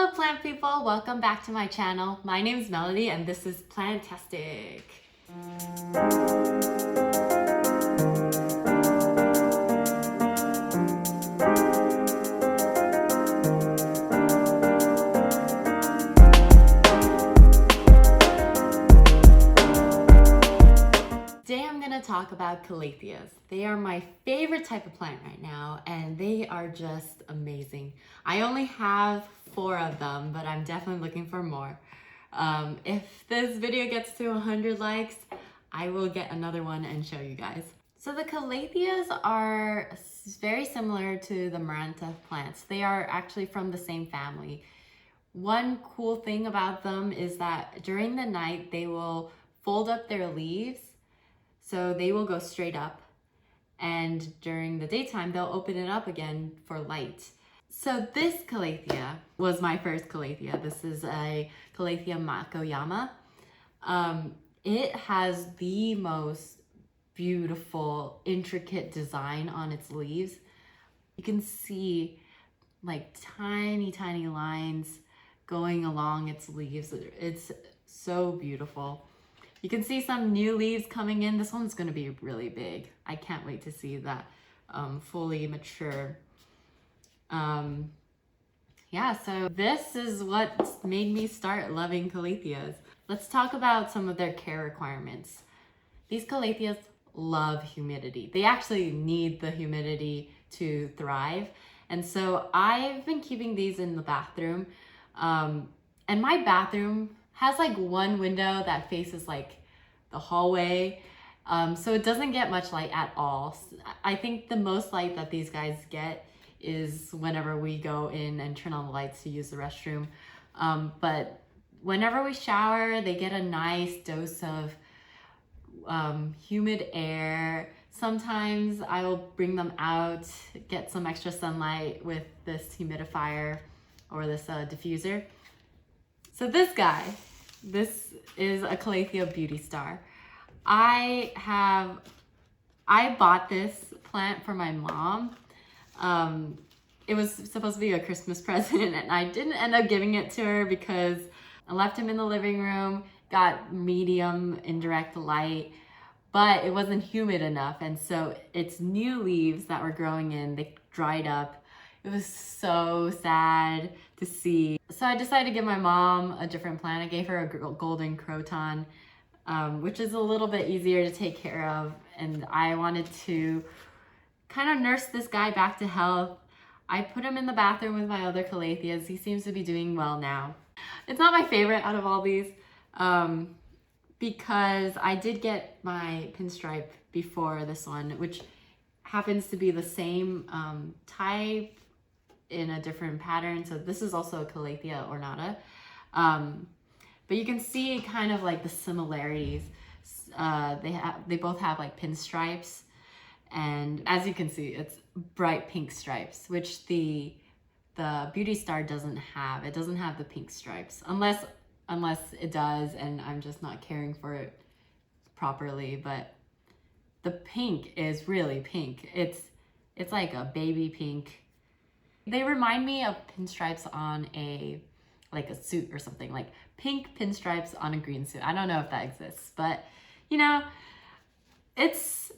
Hello plant people, welcome back to my channel. My name is Melody and this is Plantastic. Today I'm going to talk about Calatheas. They are my favorite type of plant right now and they are just amazing. I only have 4 of them, but I'm definitely looking for more. If this video gets to 100 likes, I will get another one and show you guys. So the Calatheas are very similar to the Maranta plants. They are actually from the same family. One cool thing about them is that during the night they will fold up their leaves. So they will go straight up, and during the daytime, they'll open it up again for light. So this Calathea was my first Calathea. This is a Calathea Makoyama. It has the most beautiful, intricate design on its leaves. You can see like tiny, tiny lines going along its leaves. It's so beautiful. You can see some new leaves coming in. This one's going to be really big. I can't wait to see that fully mature. Yeah, so this is what made me start loving Calatheas. Let's talk about some of their care requirements. These Calatheas love humidity. They actually need the humidity to thrive. And so I've been keeping these in the bathroom. And my bathroom has like one window that faces like the hallway. So it doesn't get much light at all. I think the most light that these guys get is whenever we go in and turn on the lights to use the restroom. But whenever we shower, they get a nice dose of humid air. Sometimes I will bring them out, get some extra sunlight with this humidifier or this diffuser. So this guy, this is a Calathea Beauty Star. I bought this plant for my mom. It was supposed to be a Christmas present and I didn't end up giving it to her because I left him in the living room, got medium indirect light, but it wasn't humid enough. And so its new leaves that were growing in, they dried up. It was so sad to see. So I decided to give my mom a different plant. I gave her a golden croton, which is a little bit easier to take care of. And I wanted to kind of nurse this guy back to health. I put him in the bathroom with my other Calatheas. He seems to be doing well now. It's not my favorite out of all these because I did get my Pinstripe before this one, which happens to be the same type in a different pattern. So this is also a Calathea Ornata. But you can see kind of like the similarities. They both have like pinstripes. And as you can see, it's bright pink stripes, which the Beauty Star doesn't have. It doesn't have the pink stripes, unless it does and I'm just not caring for it properly. But the pink is really pink. It's like a baby pink. They remind me of pinstripes on a suit or something, like pink pinstripes on a green suit. I don't know if that exists, but you know, it's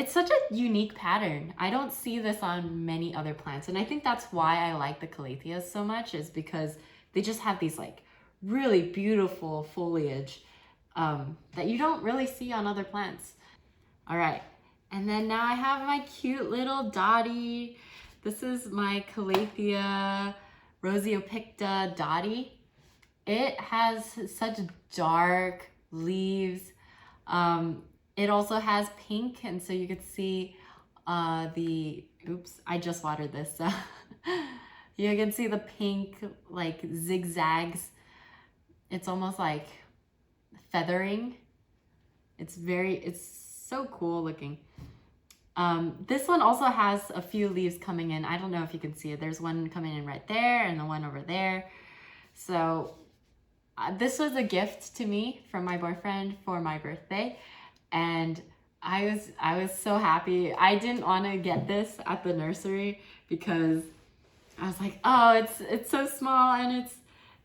such a unique pattern. I don't see this on many other plants. And I think that's why I like the Calatheas so much, is because they just have these like really beautiful foliage that you don't really see on other plants. All right. And then now I have my cute little Dottie. This is my Calathea Rosiopicta Dottie. It has such dark leaves. It also has pink, and so you could see oops, I just watered this. So you can see the pink like zigzags. It's almost like feathering. It's so cool looking. This one also has a few leaves coming in. I don't know if you can see it. There's one coming in right there and the one over there. So this was a gift to me from my boyfriend for my birthday. And I was so happy. I didn't want to get this at the nursery because I was like, oh, it's so small and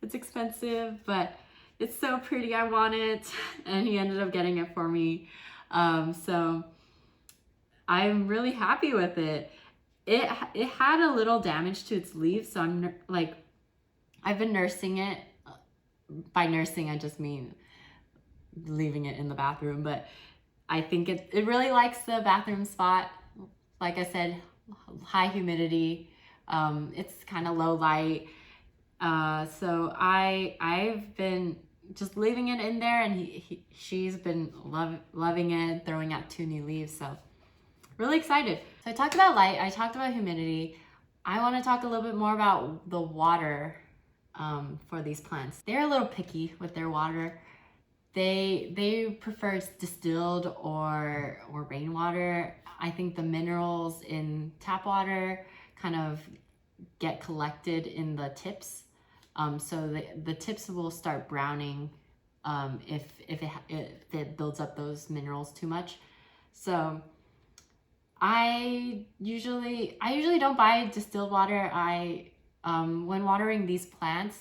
it's expensive, but it's so pretty, I want it. And he ended up getting it for me. So I'm really happy with it. It had a little damage to its leaves, so I've been nursing it. By nursing, I just mean leaving it in the bathroom, but I think it really likes the bathroom spot. Like I said, high humidity. It's kind of low light. So I've been just leaving it in there, and she's been loving it, throwing out 2 new leaves. So really excited. So I talked about light, I talked about humidity. I want to talk a little bit more about the water for these plants. They're a little picky with their water. They prefer distilled or rainwater. I think the minerals in tap water kind of get collected in the tips. So the tips will start browning if it builds up those minerals too much. So I usually don't buy distilled water. When watering these plants,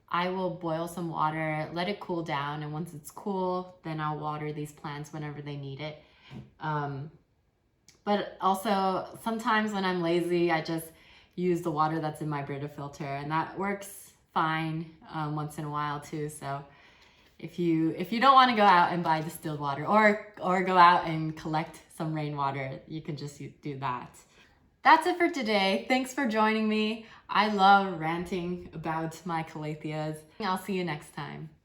I will boil some water, let it cool down, and once it's cool, then I'll water these plants whenever they need it. But also sometimes when I'm lazy, I just use the water that's in my Brita filter, and that works fine once in a while too. So if you don't want to go out and buy distilled water or go out and collect some rainwater, you can just do that. That's it for today. Thanks for joining me. I love ranting about my calatheas. I'll see you next time.